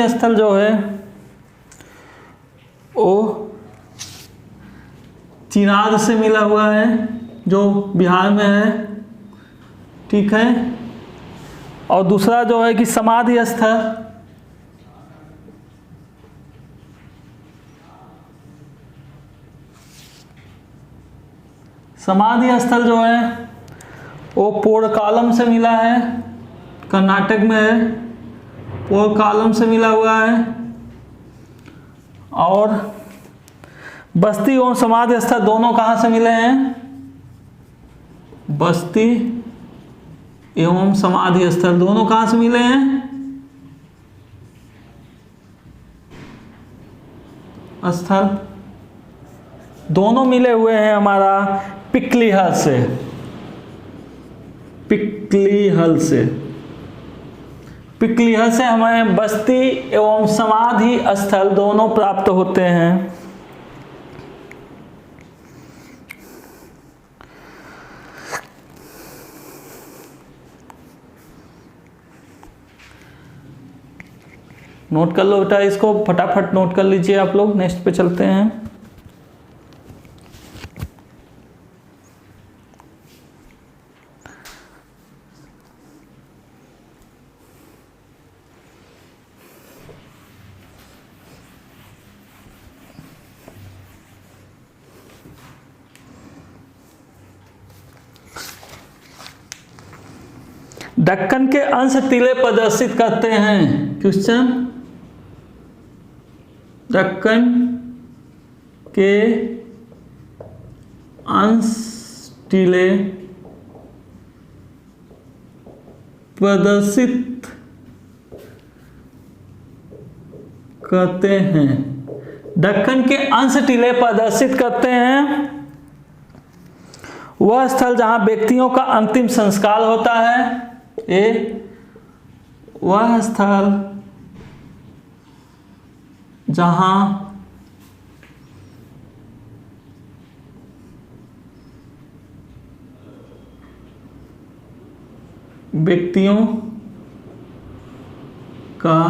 स्थल जो है वो चिराग से मिला हुआ है जो बिहार में है, ठीक है। और दूसरा जो है कि समाधि स्थल जो है वो पोड़कालम से मिला है, कर्नाटक में है, पोड़कालम से मिला हुआ है। और बस्ती और समाधि स्थल दोनों कहाँ से मिले हैं? बस्ती एवं समाधि स्थल दोनों कहाँ से मिले हैं? स्थल दोनों मिले हुए हैं हमारा पिकलीहल से, पिकलीहल से हमें बस्ती एवं समाधि स्थल दोनों प्राप्त होते हैं। नोट कर लो बेटा, इसको फटाफट नोट कर लीजिए आप लोग। नेक्स्ट पे चलते हैं। दक्कन के अंश टीले प्रदर्शित करते हैं। क्वेश्चन, दक्कन के अंश टीले प्रदर्शित करते हैं। दक्कन के अंश टीले प्रदर्शित करते हैं वह स्थल जहां व्यक्तियों का अंतिम संस्कार होता है। वह स्थल जहां व्यक्तियों का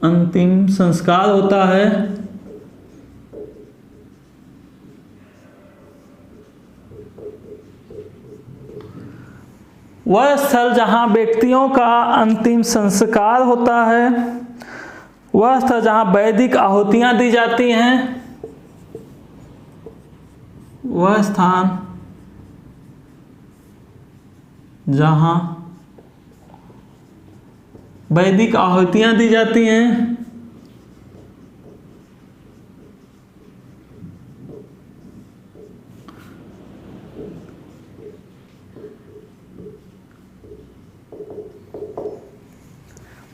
अंतिम संस्कार होता है। वह स्थल जहां व्यक्तियों का अंतिम संस्कार होता है, वह स्थल जहां वैदिक आहुतियां दी जाती हैं, वह स्थान जहां वैदिक आहुतियां दी जाती हैं।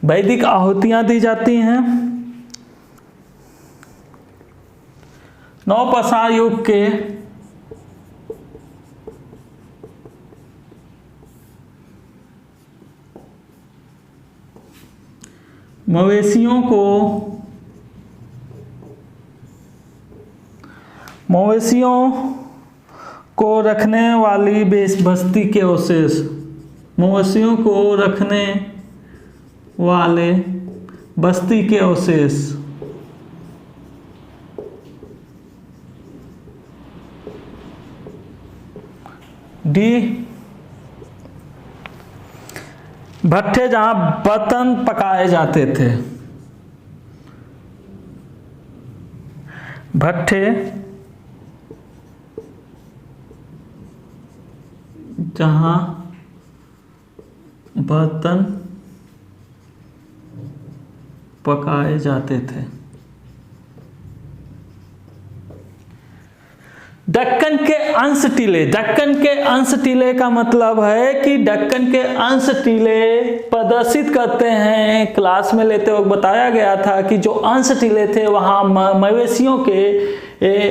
वैदिक आहुतियां दी जाती हैं। नवपाषाण युग के मवेशियों को रखने वाली बस्ती के अवशेष, मवेशियों को रखने वाले बस्ती के अवशेष डी भट्ठे जहां बर्तन पकाए जाते थे। भट्ठे जहाँ बर्तन पकाए जाते थे। दक्कन के अंश टीले, दक्कन के अंश टीले का मतलब है कि दक्कन के अंश टीले प्रदर्शित करते हैं। क्लास में लेते वक्त बताया गया था कि जो अंश टीले थे वहाँ मवेशियों के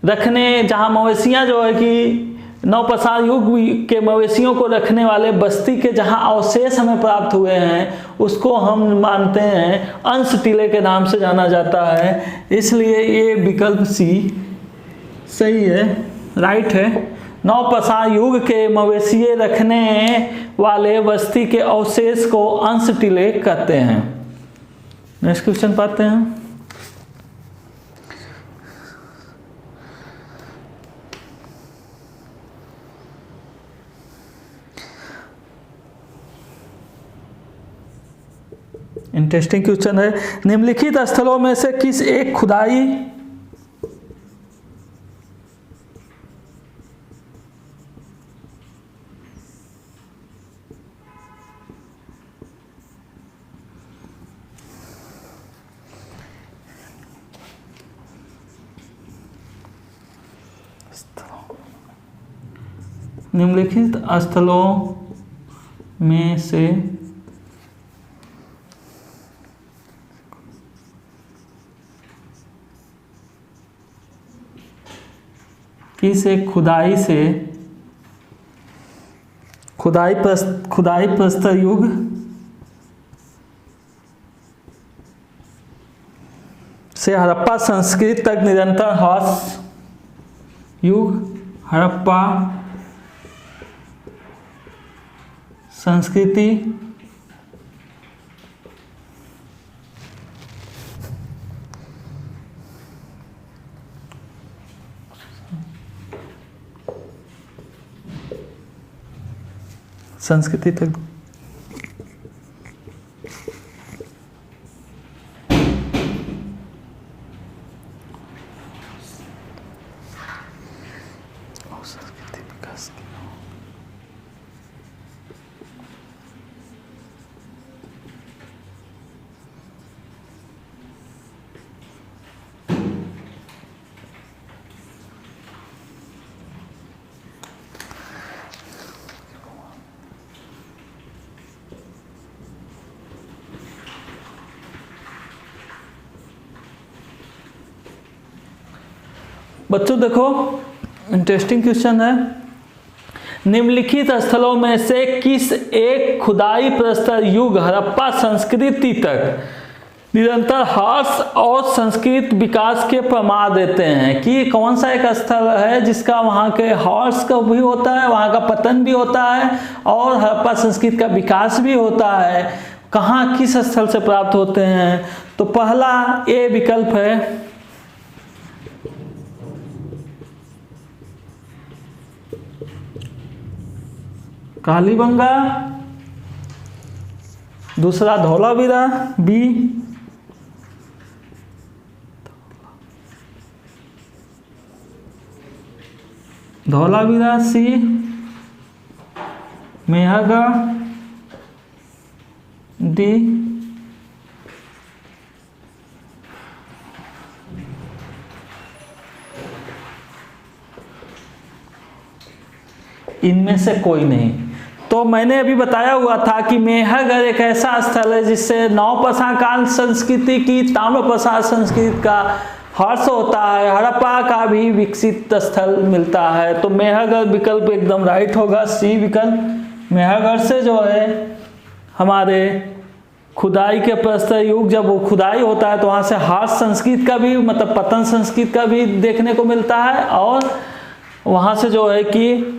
रखने, जहाँ मवेशियाँ जो है कि नवपाषाण युग के मवेशियों को रखने वाले बस्ती के जहाँ अवशेष हमें प्राप्त हुए हैं उसको हम मानते हैं अंश टीले के नाम से जाना जाता है। इसलिए ये विकल्प सी सही है, राइट है। नवपाषाण युग के मवेशी रखने वाले बस्ती के अवशेष को अंश टीले कहते हैं। नेक्स्ट क्वेश्चन पाते हैं। इंटरेस्टिंग क्वेश्चन है। निम्नलिखित स्थलों में से किस एक खुदाई निम्नलिखित स्थलों में से किस एक खुदाई प्रस्तर युग से हड़प्पा संस्कृति तक निरंतर ह्रास युग, हड़प्पा संस्कृति तक संस्कृति विकास की बच्चों देखो इंटरेस्टिंग क्वेश्चन है। निम्नलिखित स्थलों में से किस एक खुदाई प्रस्तर युग हड़प्पा संस्कृति तक निरंतर ह्रास और संस्कृत विकास के प्रमाण देते हैं कि कौन सा एक स्थल है जिसका वहाँ के ह्रास का भी होता है, वहाँ का पतन भी होता है और हड़प्पा संस्कृति का विकास भी होता है। कहाँ किस स्थल से प्राप्त होते हैं? तो पहला ए विकल्प है कालीबंगा, दूसरा धौलावीरा बी, धौलावीरा सी, मेहरगढ़ डी, इनमें से कोई नहीं। तो मैंने अभी बताया हुआ था कि मेहरगढ़ एक ऐसा स्थल है जिससे नवपाषाण काल संस्कृति की ताम्रपाषाण संस्कृति का ह्रास होता है, हड़प्पा का भी विकसित स्थल मिलता है। तो मेहरगढ़ विकल्प एकदम राइट होगा, सी विकल्प। मेहरगढ़ से जो है हमारे खुदाई के प्रस्तर युग, जब वो खुदाई होता है तो वहाँ से ह्रास संस्कृति का भी मतलब पतन संस्कृति का भी देखने को मिलता है और वहाँ से जो है कि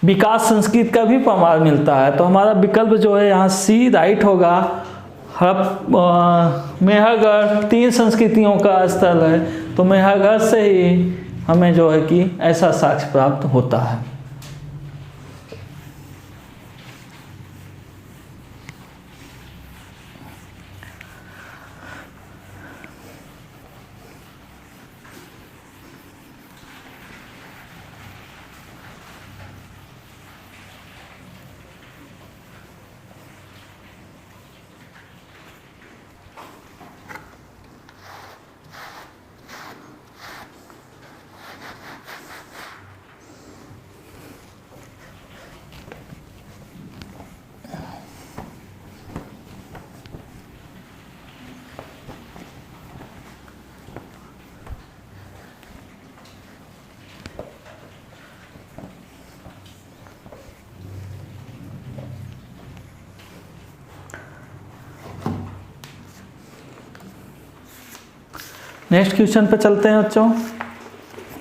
विकास संस्कृति का भी प्रमाण मिलता है। तो हमारा विकल्प जो है यहाँ सी राइट होगा। मेहरगढ़ 3 संस्कृतियों का स्थल है तो मेहरगढ़ से ही हमें जो है कि ऐसा साक्ष्य प्राप्त होता है। नेक्स्ट क्वेश्चन पे चलते हैं बच्चों।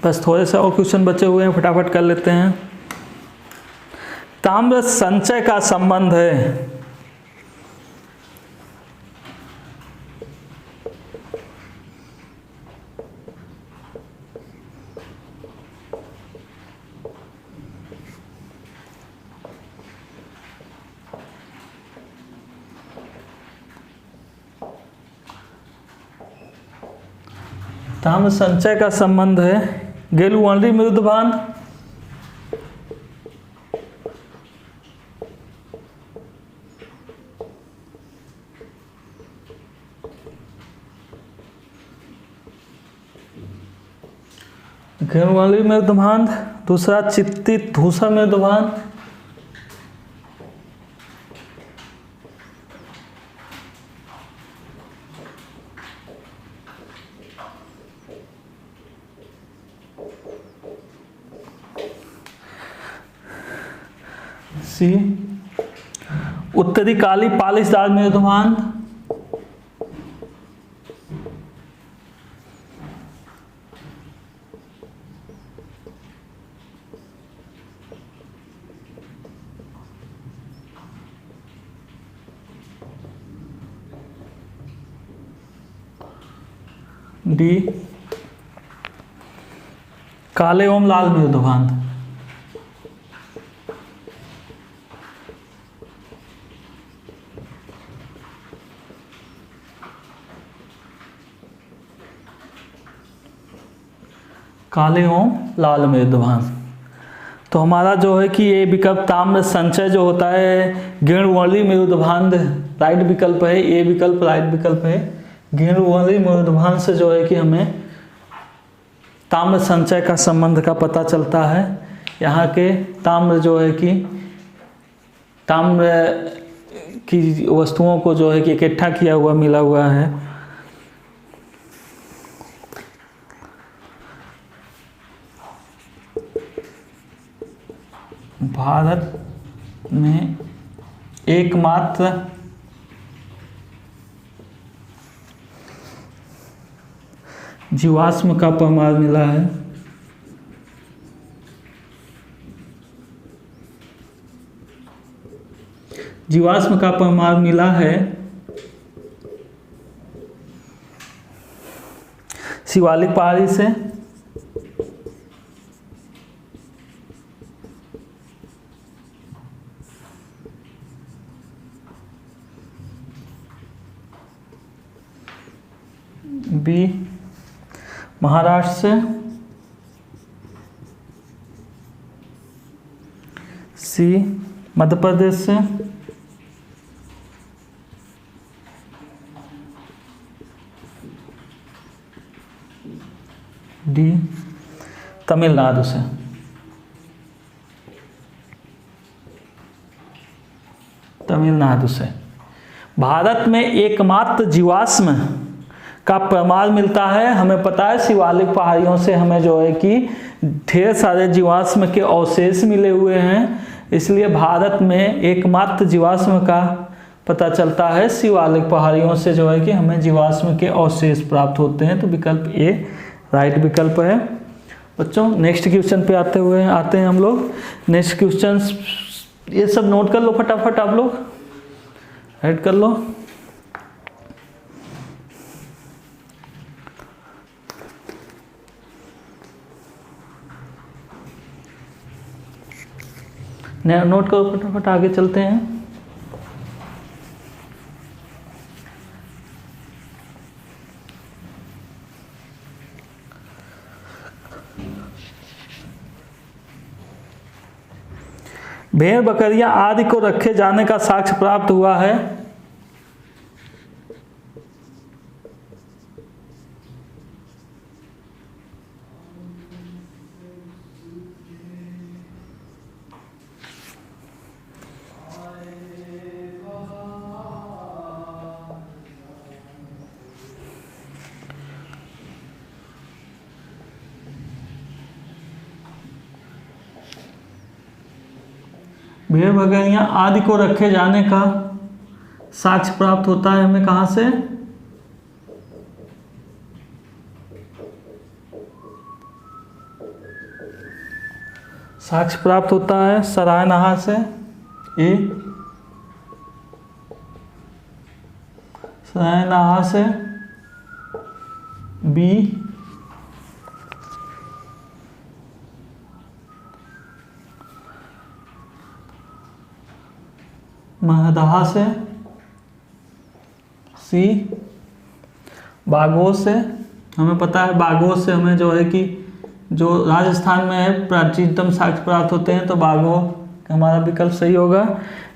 बस थोड़े से और क्वेश्चन बचे हुए हैं, फटाफट कर लेते हैं। ताम्र संचय का संबंध है ताम्र संचय का संबंध है गेलुआंडी मृद बांध, गेलुआंडी मृद बांध, दूसरा चित्ती धूसा मृद बांध, सी उत्तरी काली पालिशदार मृद बांध, डी काले ओम लाल मृद बांध। काले ओम लाल मृद बांध। तो हमारा जो है कि ये विकल्प ताम्र संचय जो होता है गेंडवली मृद बांध राइट विकल्प है, ये विकल्प राइट विकल्प है। गेंडवली मृद बांध से जो है कि हमें ताम्र संचय का संबंध का पता चलता है। यहाँ के ताम्र जो है कि ताम्र की वस्तुओं को जो है कि इकट्ठा किया हुआ मिला हुआ है। भारत में एकमात्र जीवाश्म का प्रमाण मिला है। जीवाश्म का प्रमाण मिला है शिवालिक पहाड़ी से, बी महाराष्ट्र से, सी मध्य प्रदेश से, डी तमिलनाडु से। तमिलनाडु से भारत में एकमात्र जीवाश्म का प्रमाण मिलता है। हमें पता है शिवालिक पहाड़ियों से हमें जो है कि ढेर सारे जीवाश्म के अवशेष मिले हुए हैं, इसलिए भारत में एकमात्र जीवाश्म का पता चलता है। शिवालिक पहाड़ियों से जो है कि हमें जीवाश्म के अवशेष प्राप्त होते हैं। तो विकल्प ए राइट विकल्प है। बच्चों नेक्स्ट क्वेश्चन पे आते हैं हम लोग। नेक्स्ट क्वेश्चन ये सब नोट कर लो फटाफट, आप लोग ऐड कर लो। नोट करो फटाफट, आगे चलते हैं। भेड़ बकरियां आदि को रखे जाने का साक्ष्य प्राप्त हुआ है। भेड़ बकरियां आदि को रखे जाने का साक्ष्य प्राप्त होता है हमें कहाँ से? साक्ष्य प्राप्त होता है सराहनाहा से, ए सराहनाहा से, बी महदहा से, सी बागों से। हमें पता है बागों से हमें जो है कि जो राजस्थान में है प्राचीनतम साक्ष्य प्राप्त होते हैं, तो बागों हमारा विकल्प सही होगा।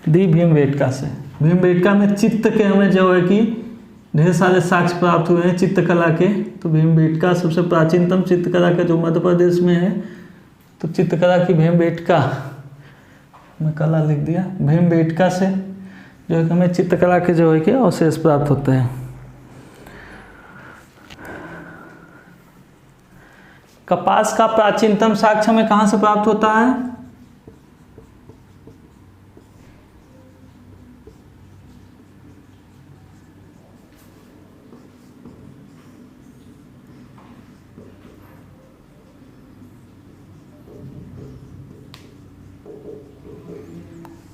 डी भीमबेटका से। भीमबेटका में चित्त के हमें जो है कि ढेर सारे साक्ष्य प्राप्त हुए हैं चित्रकला के, तो भीमबेटका सबसे प्राचीनतम चित्रकला के जो मध्य प्रदेश में है, तो चित्रकला की भीमबेटका, मैं कला लिख दिया, भीमबेटका से जो है कि हमें चित्रकला के जो है कि अवशेष प्राप्त होते हैं। कपास का प्राचीनतम साक्ष्य हमें कहाँ से प्राप्त होता है?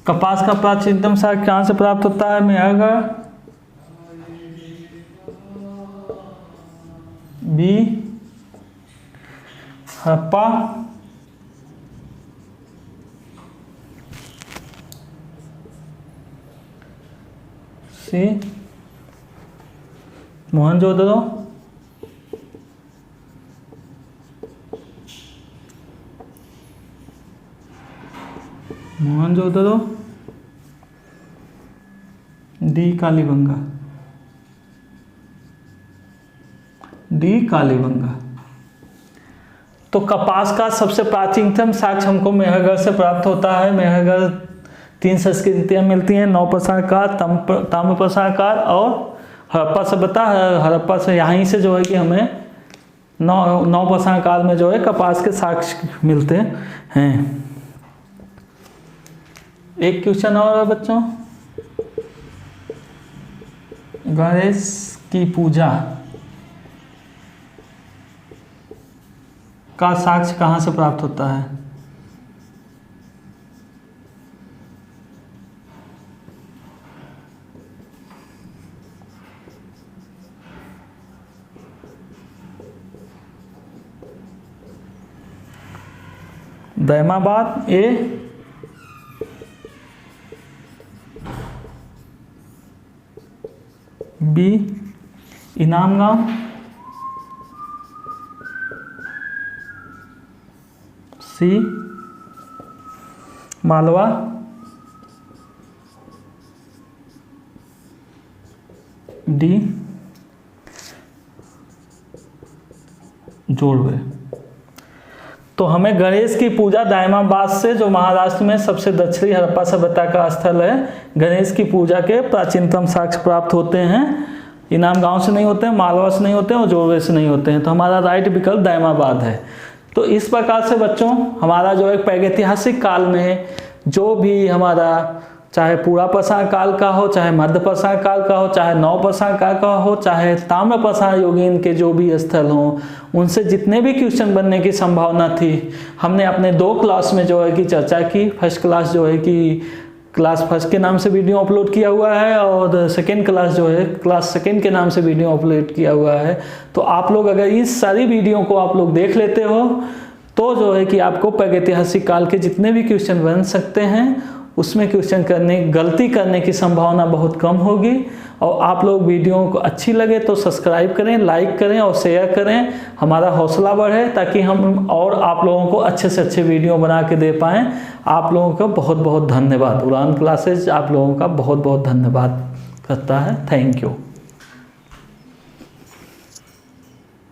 कपास का प्राचीनतम साक्ष्य कहाँ से प्राप्त होता है? मेहरगढ़, बी हड़प्पा, सी मोहनजोदड़ो, मोहनजोदड़ो, डी कालीबंगा, डी कालीबंगा। तो कपास का सबसे प्राचीनतम साक्ष्य हमको मेहरगढ़ से प्राप्त होता है। मेहरगढ़ 3 संस्कृतियाँ मिलती हैं, नवपाषाण काल, ताम्रपाषाण काल और हड़प्पा सभ्यता। हड़प्पा से यहीं से जो है कि हमें नवपाषाण काल में जो है कपास के साक्ष्य मिलते हैं। एक क्वेश्चन और है बच्चों, गणेश की पूजा का साक्ष्य कहाँ से प्राप्त होता है? Daimabad, A B Inamgaon, C Malwa, D Jorwe. तो हमें गणेश की पूजा दायमाबाद से, जो महाराष्ट्र में सबसे दक्षिणी हड़प्पा सभ्यता का स्थल है, गणेश की पूजा के प्राचीनतम साक्ष्य प्राप्त होते हैं। इनाम गांव से नहीं होते हैं, मालवा से नहीं होते हैं और जोड़वे से नहीं होते हैं। तो हमारा राइट विकल्प दायमाबाद है। तो इस प्रकार से बच्चों हमारा जो है प्रागैतिहासिक काल में जो भी हमारा चाहे पूर्वापाषाण काल का हो, चाहे मध्यपाषाण काल का हो, चाहे नवपाषाण काल का हो, चाहे ताम्रपाषाण युगीन के जो भी स्थल हों, उनसे जितने भी क्वेश्चन बनने की संभावना थी, हमने अपने 2 क्लास में जो है कि चर्चा की। फर्स्ट क्लास जो है कि क्लास फर्स्ट के नाम से वीडियो अपलोड किया हुआ है और सेकेंड क्लास जो है क्लास सेकेंड के नाम से वीडियो अपलोड किया हुआ है। तो आप लोग अगर इस सारी वीडियो को आप लोग देख लेते हो तो जो है कि आपको प्रागैतिहासिक काल के जितने भी क्वेश्चन बन सकते हैं उसमें क्वेश्चन गलती करने की संभावना बहुत कम होगी। और आप लोग वीडियो को अच्छी लगे तो सब्सक्राइब करें, लाइक करें और शेयर करें, हमारा हौसला बढ़े ताकि हम और आप लोगों को अच्छे से अच्छे वीडियो बना के दे पाएँ। आप लोगों का बहुत बहुत धन्यवाद। उड़ान क्लासेज आप लोगों का बहुत बहुत धन्यवाद करता है। Thank you.